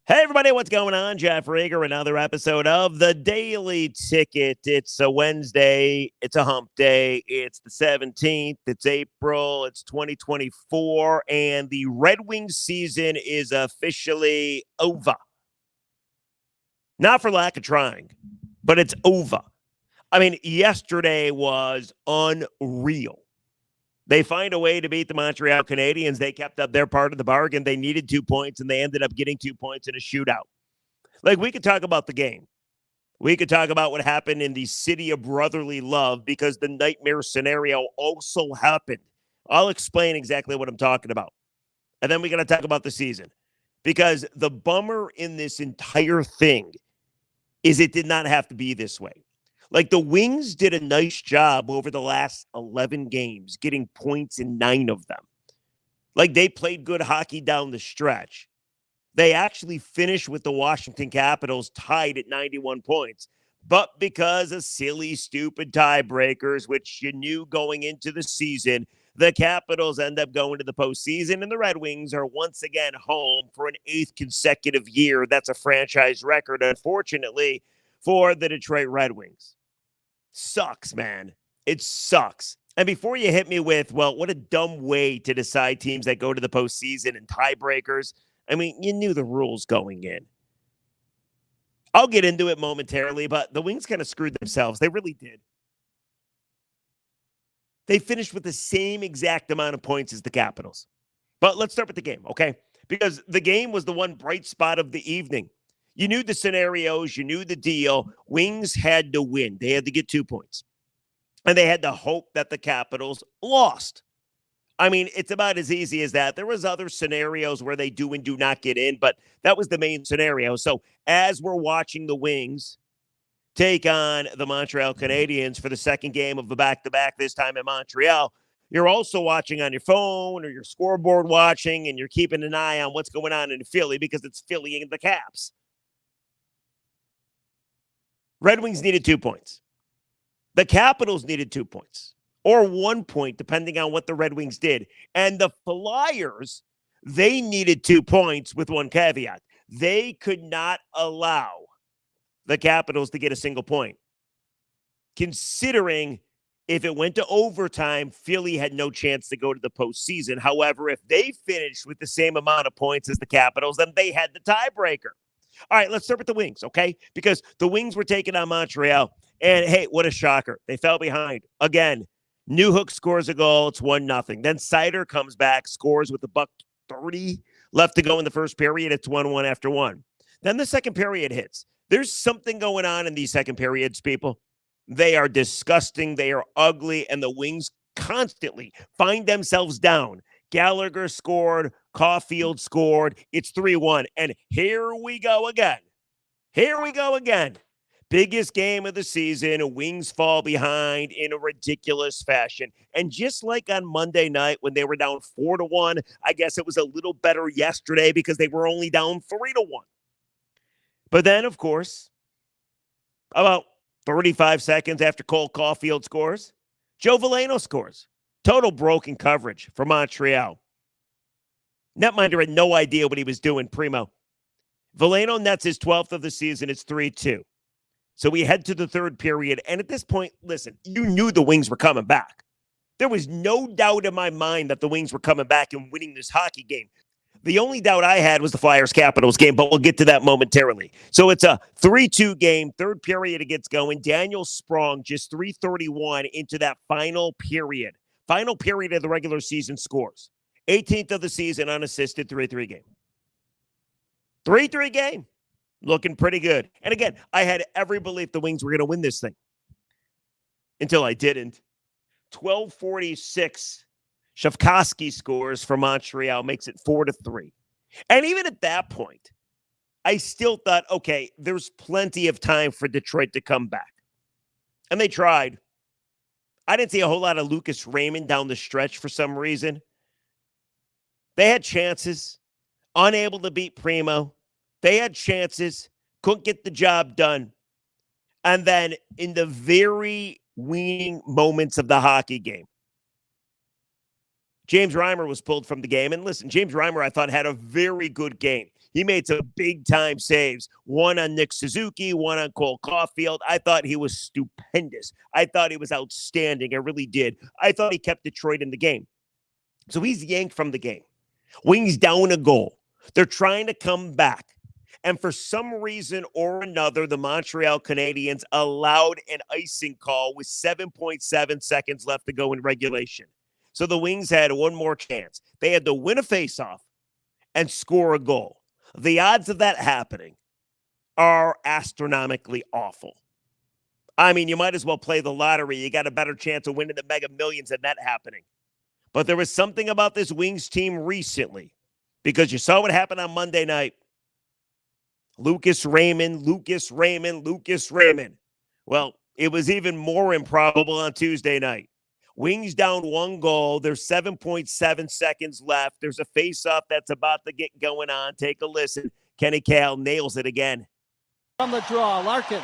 Hey, everybody, what's going on? Jeff Rager, another episode of The Daily Ticket. It's a Wednesday. It's a hump day. It's the 17th. It's April. It's 2024. And the Red Wings season is officially over. Not for lack of trying, but it's over. I mean, yesterday was unreal. They find a way to beat the Montreal Canadiens. They kept up their part of the bargain. They needed 2 points, and they ended up getting 2 points in a shootout. Like, we could talk about the game. We could talk about what happened in the city of brotherly love because the nightmare scenario also happened. I'll explain exactly what I'm talking about. And then we got to talk about the season because the bummer in this entire thing is it did not have to be this way. Like, the Wings did a nice job over the last 11 games, getting points in 9 of them. Like, they played good hockey down the stretch. They actually finished with the Washington Capitals tied at 91 points. But because of silly, stupid tiebreakers, which you knew going into the season, the Capitals end up going to the postseason, and the Red Wings are once again home for an 8th consecutive year. That's a franchise record, unfortunately, for the Detroit Red Wings. Sucks, man. It sucks. And before you hit me with, well, what a dumb way to decide teams that go to the postseason and tiebreakers, I mean, you knew the rules going in. I'll get into it momentarily, but the Wings kind of screwed themselves. They really did. They finished with the same exact amount of points as the Capitals. But let's start with the game, okay? Because the game was the one bright spot of the evening. You knew the scenarios. You knew the deal. Wings had to win. They had to get 2 points. And they had to hope that the Capitals lost. I mean, it's about as easy as that. There was other scenarios where they do and do not get in, but that was the main scenario. So as we're watching the Wings take on the Montreal Canadiens for the second game of the back-to-back, this time in Montreal, you're also watching on your phone or your scoreboard watching, and you're keeping an eye on what's going on in Philly because it's Philly and the Caps. Red Wings needed 2 points. The Capitals needed 2 points. Or 1 point, depending on what the Red Wings did. And the Flyers, they needed 2 points with one caveat. They could not allow the Capitals to get a single point. Considering if it went to overtime, Philly had no chance to go to the postseason. However, if they finished with the same amount of points as the Capitals, then they had the tiebreaker. All right, let's start with the Wings, okay? Because the Wings were taking on Montreal. And, hey, what a shocker. They fell behind again. Newhook scores a goal. It's 1-0. Then Sider comes back, scores with $1:30 left to go in the first period. It's 1-1 after 1. Then the second period hits. There's something going on in these second periods, people. They are disgusting. They are ugly. And the Wings constantly find themselves down. Gallagher scored. Caulfield scored. It's 3-1. And here we go again. Here we go again. Biggest game of the season, Wings fall behind in a ridiculous fashion. And just like on Monday night when they were down 4-1, I guess it was a little better yesterday because they were only down 3-1. But then, of course, about 35 seconds after Cole Caulfield scores, Joe Veleno scores. Total broken coverage for Montreal. Netminder had no idea what he was doing, primo. Veleno nets his 12th of the season. It's 3-2. So we head to the third period, and at this point, listen, you knew the Wings were coming back. There was no doubt in my mind that the Wings were coming back and winning this hockey game. The only doubt I had was the Flyers-Capitals game, but we'll get to that momentarily. So it's a 3-2 game. Third period, it gets going. Daniel Sprong, just 3:31 into that final period. Final period of the regular season scores. 18th of the season, unassisted, 3-3 game. 3-3 game. Looking pretty good. And again, I had every belief the Wings were going to win this thing. Until I didn't. 12:46. Shavkovsky scores for Montreal, makes it 4-3. And even at that point, I still thought, okay, there's plenty of time for Detroit to come back. And they tried. I didn't see a whole lot of Lucas Raymond down the stretch for some reason. They had chances. Unable to beat Primo. They had chances, couldn't get the job done. And then in the very weaning moments of the hockey game, James Reimer was pulled from the game. And listen, James Reimer, I thought, had a very good game. He made some big-time saves. One on Nick Suzuki, one on Cole Caulfield. I thought he was stupendous. I thought he was outstanding. I really did. I thought he kept Detroit in the game. So he's yanked from the game. Wings down a goal. They're trying to come back. And for some reason or another, the Montreal Canadiens allowed an icing call with 7.7 seconds left to go in regulation. So the Wings had one more chance. They had to win a faceoff and score a goal. The odds of that happening are astronomically awful. I mean, you might as well play the lottery. You got a better chance of winning the Mega Millions than that happening. But there was something about this Wings team recently, because you saw what happened on Monday night. Lucas Raymond. Well, it was even more improbable on Tuesday night. Wings down one goal. There's 7.7 seconds left. There's a face-off that's about to get going on. Take a listen. Kenny Cahill nails it again. From the draw, Larkin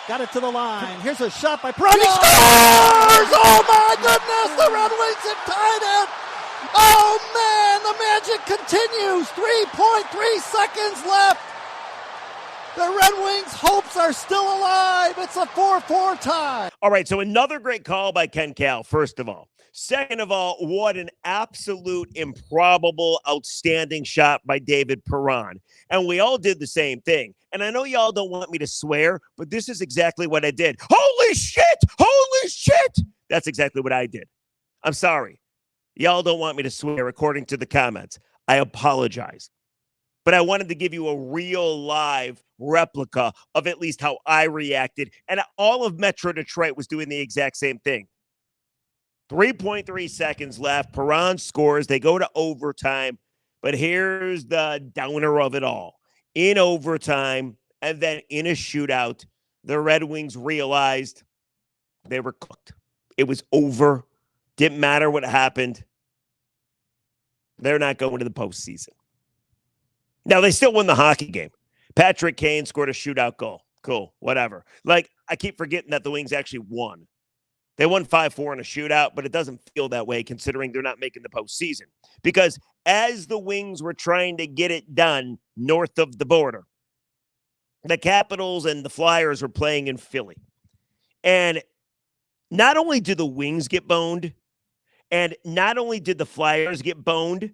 got it to the line. Here's a shot by Perron. He scores! Oh, my goodness! The Red Wings have tied it! Oh, man! The magic continues. 3.3 seconds left. The Red Wings' hopes are still alive. It's a 4-4 tie. All right, so another great call by Ken Cahill, first of all. Second of all, what an absolute improbable, outstanding shot by David Perron. And we all did the same thing. And I know y'all don't want me to swear, but this is exactly what I did. Holy shit! Holy shit! That's exactly what I did. I'm sorry. Y'all don't want me to swear according to the comments. I apologize. But I wanted to give you a real live replica of at least how I reacted. And all of Metro Detroit was doing the exact same thing. 3.3 seconds left. Perron scores. They go to overtime. But here's the downer of it all. In overtime and then in a shootout, the Red Wings realized they were cooked. It was over. Didn't matter what happened. They're not going to the postseason. Now, they still won the hockey game. Patrick Kane scored a shootout goal. Cool, whatever. Like, I keep forgetting that the Wings actually won. They won 5-4 in a shootout, but it doesn't feel that way considering they're not making the postseason. Because as the Wings were trying to get it done north of the border, the Capitals and the Flyers were playing in Philly. And not only did the Wings get boned, and not only did the Flyers get boned,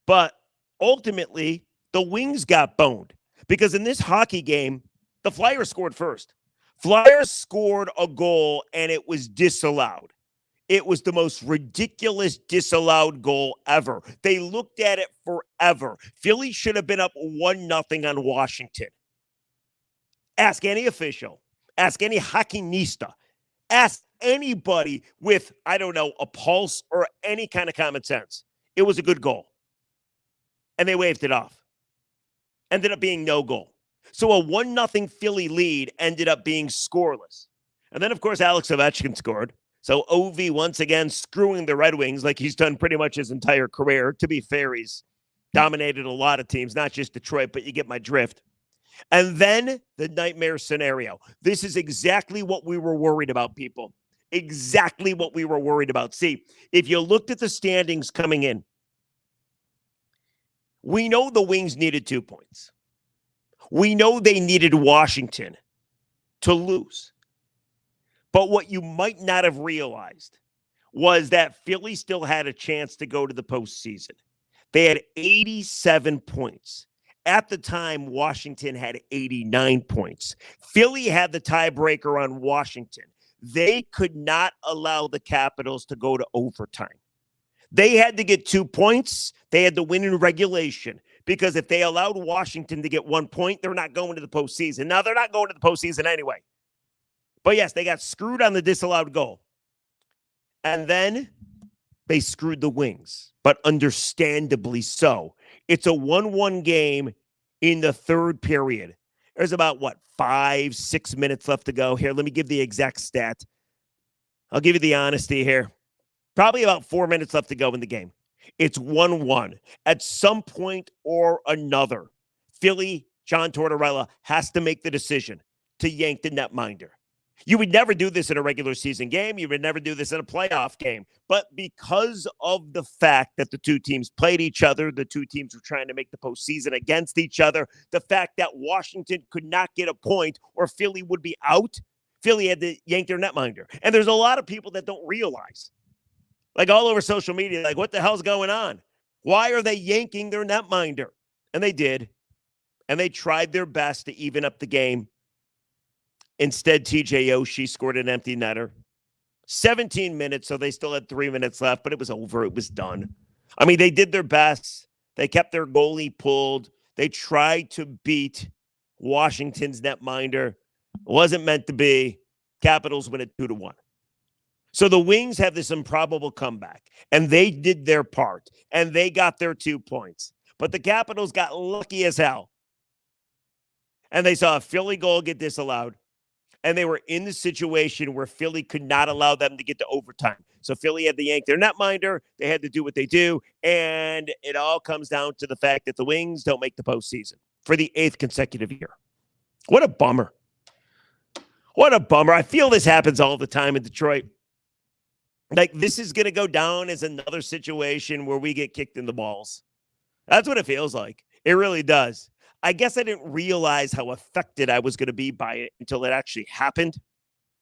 but ultimately the Wings got boned. Because in this hockey game, the Flyers scored first. Flyers scored a goal, and it was disallowed. It was the most ridiculous disallowed goal ever. They looked at it forever. Philly should have been up 1-0 on Washington. Ask any official. Ask any hockey-nista. Ask anybody with, I don't know, a pulse or any kind of common sense. It was a good goal. And they waved it off. Ended up being no goal. So a 1-0 Philly lead ended up being scoreless. And then, of course, Alex Ovechkin scored. So OV once again screwing the Red Wings like he's done pretty much his entire career. To be fair, he's dominated a lot of teams, not just Detroit, but you get my drift. And then the nightmare scenario. This is exactly what we were worried about, people. Exactly what we were worried about. See, if you looked at the standings coming in, we know the Wings needed 2 points. We know they needed Washington to lose. But what you might not have realized was that Philly still had a chance to go to the postseason. They had 87 points. At the time, Washington had 89 points. Philly had the tiebreaker on Washington. They could not allow the Capitals to go to overtime. They had to get 2 points. They had to win in regulation. Because if they allowed Washington to get 1 point, they're not going to the postseason. Now, they're not going to the postseason anyway. But yes, they got screwed on the disallowed goal. And then they screwed the Wings, but understandably so. It's a 1-1 game in the third period. There's about, 5-6 minutes left to go. Here, let me give the exact stat. I'll give you the honesty here. Probably about 4 minutes left to go in the game. It's 1-1. At some point or another, Philly, John Tortorella, has to make the decision to yank the netminder. You would never do this in a regular season game. You would never do this in a playoff game. But because of the fact that the two teams played each other, the two teams were trying to make the postseason against each other, the fact that Washington could not get a point or Philly would be out, Philly had to yank their netminder. And there's a lot of people that don't realize, like all over social media, like, what the hell's going on? Why are they yanking their netminder? And they did. And they tried their best to even up the game. Instead, TJ Oshie scored an empty netter. 17 minutes, so they still had 3 minutes left, but it was over. It was done. I mean, they did their best. They kept their goalie pulled. They tried to beat Washington's netminder. It wasn't meant to be. Capitals win it 2-1. So the Wings have this improbable comeback, and they did their part, and they got their 2 points. But the Capitals got lucky as hell. And they saw a Philly goal get disallowed. And they were in the situation where Philly could not allow them to get to overtime. So Philly had to yank their netminder. They had to do what they do. And it all comes down to the fact that the Wings don't make the postseason for the 8th consecutive year. What a bummer. What a bummer. I feel this happens all the time in Detroit. Like, this is going to go down as another situation where we get kicked in the balls. That's what it feels like. It really does. I guess I didn't realize how affected I was going to be by it until it actually happened.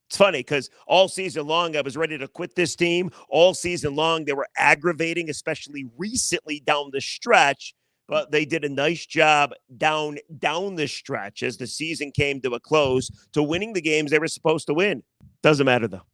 It's funny because all season long, I was ready to quit this team. All season long, they were aggravating, especially recently down the stretch. But they did a nice job down the stretch as the season came to a close to winning the games they were supposed to win. Doesn't matter, though.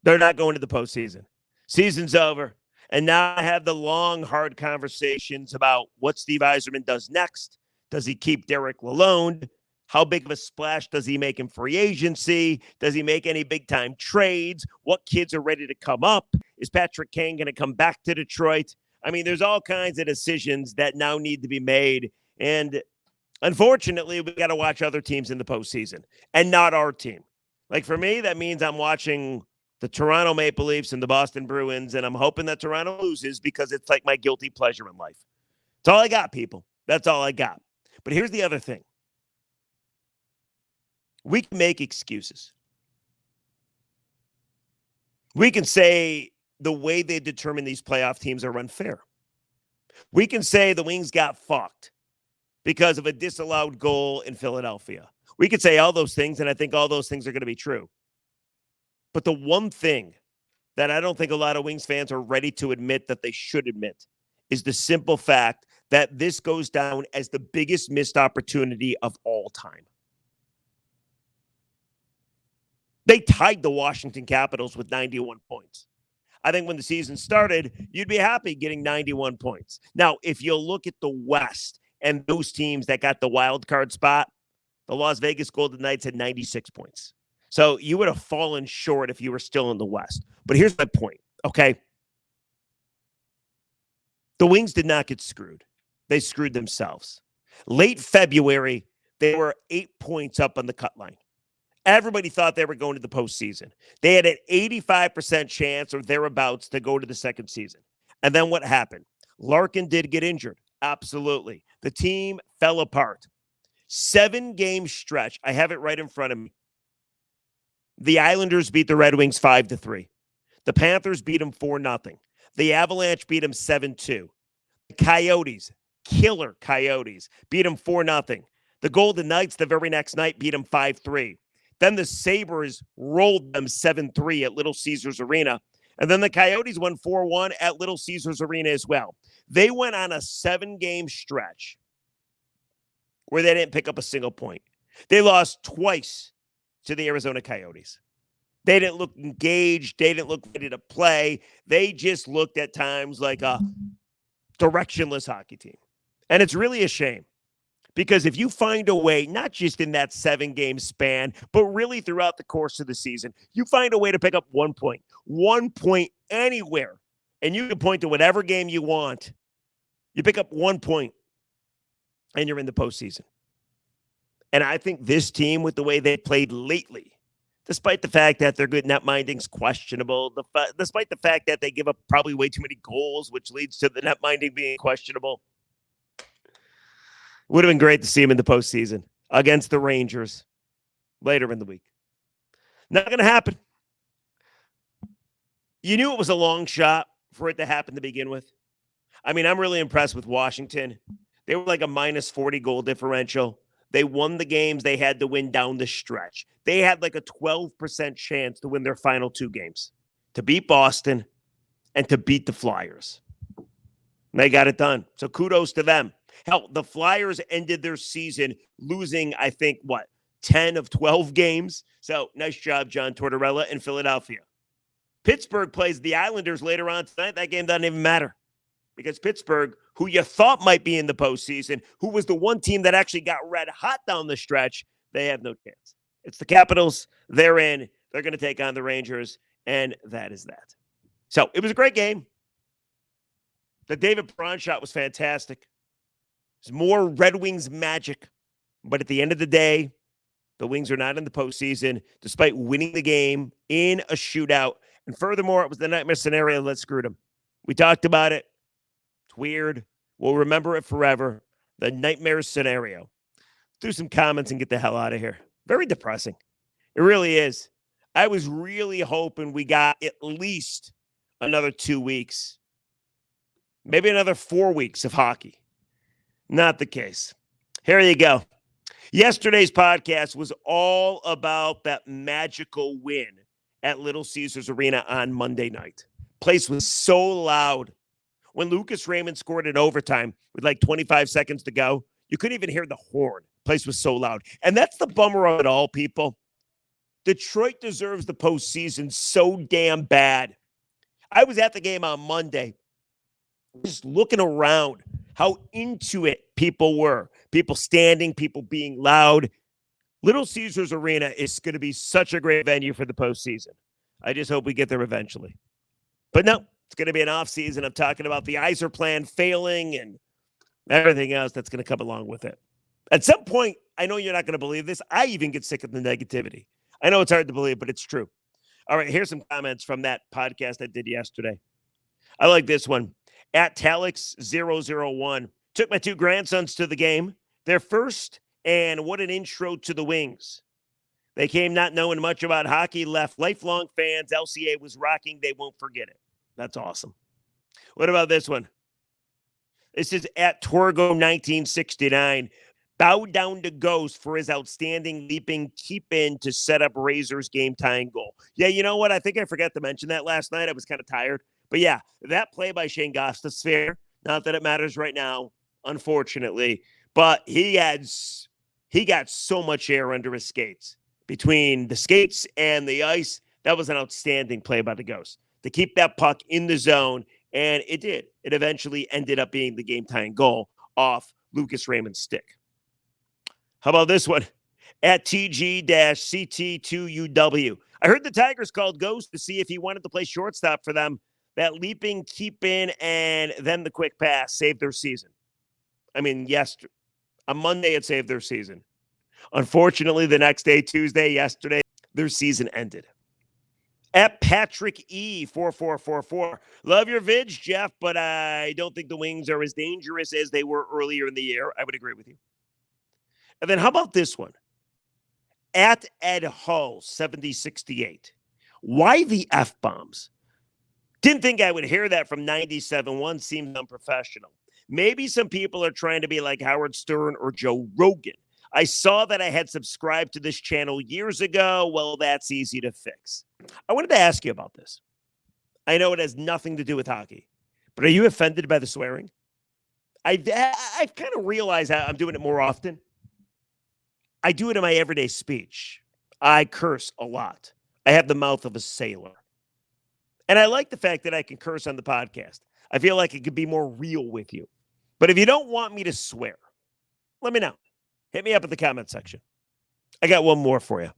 They're not going to the postseason. Season's over. And now I have the long, hard conversations about what Steve Yzerman does next. Does he keep Derek Lalonde? How big of a splash does he make in free agency? Does he make any big-time trades? What kids are ready to come up? Is Patrick Kane going to come back to Detroit? I mean, there's all kinds of decisions that now need to be made. And unfortunately, we got to watch other teams in the postseason and not our team. Like, for me, that means I'm watching the Toronto Maple Leafs and the Boston Bruins, and I'm hoping that Toronto loses because it's like my guilty pleasure in life. That's all I got, people. That's all I got. But here's the other thing. We can make excuses. We can say the way they determine these playoff teams are unfair. We can say the Wings got fucked because of a disallowed goal in Philadelphia. We could say all those things, and I think all those things are going to be true. But the one thing that I don't think a lot of Wings fans are ready to admit that they should admit is the simple fact that this goes down as the biggest missed opportunity of all time. They tied the Washington Capitals with 91 points. I think when the season started, you'd be happy getting 91 points. Now, if you look at the West and those teams that got the wild card spot, the Las Vegas Golden Knights had 96 points. So you would have fallen short if you were still in the West. But here's my point, okay? The Wings did not get screwed. They screwed themselves. Late February, they were 8 points up on the cut line. Everybody thought they were going to the postseason. They had an 85% chance or thereabouts to go to the second season. And then what happened? Larkin did get injured. Absolutely. The team fell apart. 7-game stretch. I have it right in front of me. The Islanders beat the Red Wings 5-3. The Panthers beat them 4-0. The Avalanche beat them 7-2. The Coyotes, killer Coyotes, beat them 4-0. The Golden Knights the very next night beat them 5-3. Then the Sabres rolled them 7-3 at Little Caesars Arena. And then the Coyotes won 4-1 at Little Caesars Arena as well. They went on a 7-game stretch where they didn't pick up a single point. They lost twice to the Arizona Coyotes. They didn't look engaged. They didn't look ready to play. They just looked at times like a directionless hockey team. And it's really a shame. Because if you find a way, not just in that 7-game span, but really throughout the course of the season, you find a way to pick up 1 point anywhere, and you can point to whatever game you want. You pick up 1 point, and you're in the postseason. And I think this team, with the way they played lately, despite the fact that their good net minding's questionable, despite the fact that they give up probably way too many goals, which leads to the net minding being questionable, would have been great to see him in the postseason against the Rangers later in the week. Not going to happen. You knew it was a long shot for it to happen to begin with. I mean, I'm really impressed with Washington. They were like a minus 40 goal differential. They won the games they had to win down the stretch. They had like a 12% chance to win their final two games, to beat Boston and to beat the Flyers. And they got it done. So kudos to them. Hell, the Flyers ended their season losing, I think, 10 of 12 games? So nice job, John Tortorella in Philadelphia. Pittsburgh plays the Islanders later on tonight. That game doesn't even matter because Pittsburgh, who you thought might be in the postseason, who was the one team that actually got red hot down the stretch, they have no chance. It's the Capitals. They're in. They're going to take on the Rangers, and that is that. So it was a great game. The David Perron shot was fantastic. It's more Red Wings magic. But at the end of the day, the Wings are not in the postseason, despite winning the game in a shootout. And furthermore, it was the nightmare scenario that screwed them. We talked about it. It's weird. We'll remember it forever. The nightmare scenario. Do some comments and get the hell out of here. Very depressing. It really is. I was really hoping we got at least another 2 weeks. Maybe another 4 weeks of hockey. Not the case. Here you go. Yesterday's podcast was all about that magical win at Little Caesars Arena on Monday night. Place was so loud. When Lucas Raymond scored in overtime with like 25 seconds to go, you couldn't even hear the horn. Place was so loud. And that's the bummer of it all, people. Detroit deserves the postseason so damn bad. I was at the game on Monday, just looking around how into it people were. People standing, people being loud. Little Caesars Arena is going to be such a great venue for the postseason. I just hope we get there eventually. But no, it's going to be an off season of talking about the Iser plan failing and everything else that's going to come along with it. At some point, I know you're not going to believe this. I even get sick of the negativity. I know it's hard to believe, but it's true. All right, here's some comments from that podcast I did yesterday. I like this one. At Talix001. Took my two grandsons to the game. Their first, and what an intro to the Wings. They came not knowing much about hockey, left lifelong fans. LCA was rocking. They won't forget it. That's awesome. What about this one? This is at Torgo1969. Bowed down to Ghost for his outstanding leaping keep in to set up Razors game tying goal. Yeah, you know what? I think I forgot to mention that last night. I was kind of tired. But yeah, that play by Shane Gostisbehere, not that it matters right now, unfortunately, but he got so much air under his skates. Between the skates and the ice, that was an outstanding play by the Ghost to keep that puck in the zone, and it did. It eventually ended up being the game-tying goal off Lucas Raymond's stick. How about this one? At TG-CT2UW. I heard the Tigers called Ghost to see if he wanted to play shortstop for them. That leaping, keep in, and then the quick pass saved their season. I mean, on Monday it saved their season. Unfortunately, the next day, Tuesday, yesterday, their season ended. At Patrick E4444. Love your vids, Jeff, but I don't think the Wings are as dangerous as they were earlier in the year. I would agree with you. And then how about this one? At Ed Hull 7068. Why the F-bombs? Didn't think I would hear that from 97.1. Seemed unprofessional. Maybe some people are trying to be like Howard Stern or Joe Rogan. I saw that I had subscribed to this channel years ago. Well, that's easy to fix. I wanted to ask you about this. I know it has nothing to do with hockey, but are you offended by the swearing? I've kind of realized I'm doing it more often. I do it in my everyday speech. I curse a lot. I have the mouth of a sailor. And I like the fact that I can curse on the podcast. I feel like it could be more real with you. But if you don't want me to swear, let me know. Hit me up in the comment section. I got one more for you.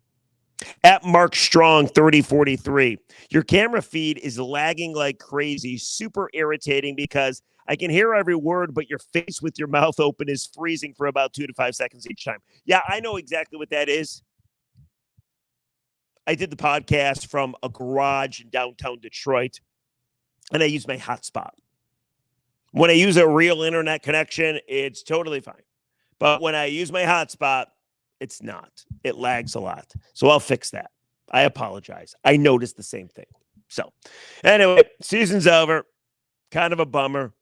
At Mark Strong 3043. Your camera feed is lagging like crazy. Super irritating because I can hear every word, but your face with your mouth open is freezing for about 2 to 5 seconds each time. Yeah, I know exactly what that is. I did the podcast from a garage in downtown Detroit, and I use my hotspot. When I use a real internet connection, it's totally fine. But when I use my hotspot, it's not. It lags a lot. So I'll fix that. I apologize. I noticed the same thing. So, anyway, season's over. Kind of a bummer.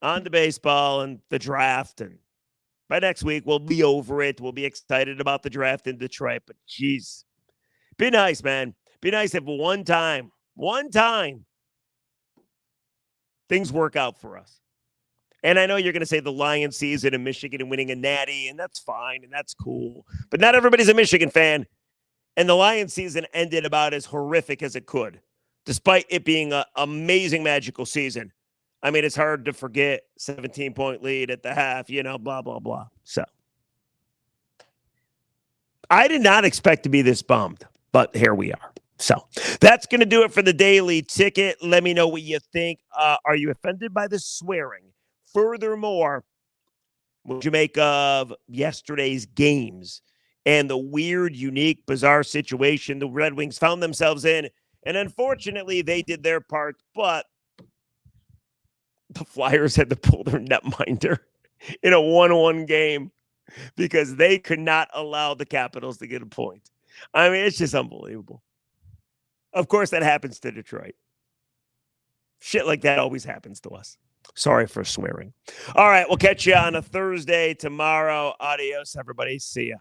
On to baseball and the draft. And by next week, we'll be over it. We'll be excited about the draft in Detroit. But, geez, be nice, man. Be nice if one time, things work out for us. And I know you're going to say the Lions season in Michigan and winning a natty, and that's fine, and that's cool. But not everybody's a Michigan fan. And the Lions season ended about as horrific as it could, despite it being an amazing, magical season. I mean, it's hard to forget 17-point lead at the half, blah, blah, blah. So I did not expect to be this bummed, but here we are. So that's going to do it for the Daily Ticket. Let me know what you think. Are you offended by the swearing? Furthermore, what did you make of yesterday's games and the weird, unique, bizarre situation the Red Wings found themselves in? And unfortunately, they did their part, but the Flyers had to pull their netminder in a 1-1 game because they could not allow the Capitals to get a point. I mean, it's just unbelievable. Of course, that happens to Detroit. Shit like that always happens to us. Sorry for swearing. All right, we'll catch you on a Thursday tomorrow. Adios, everybody. See ya.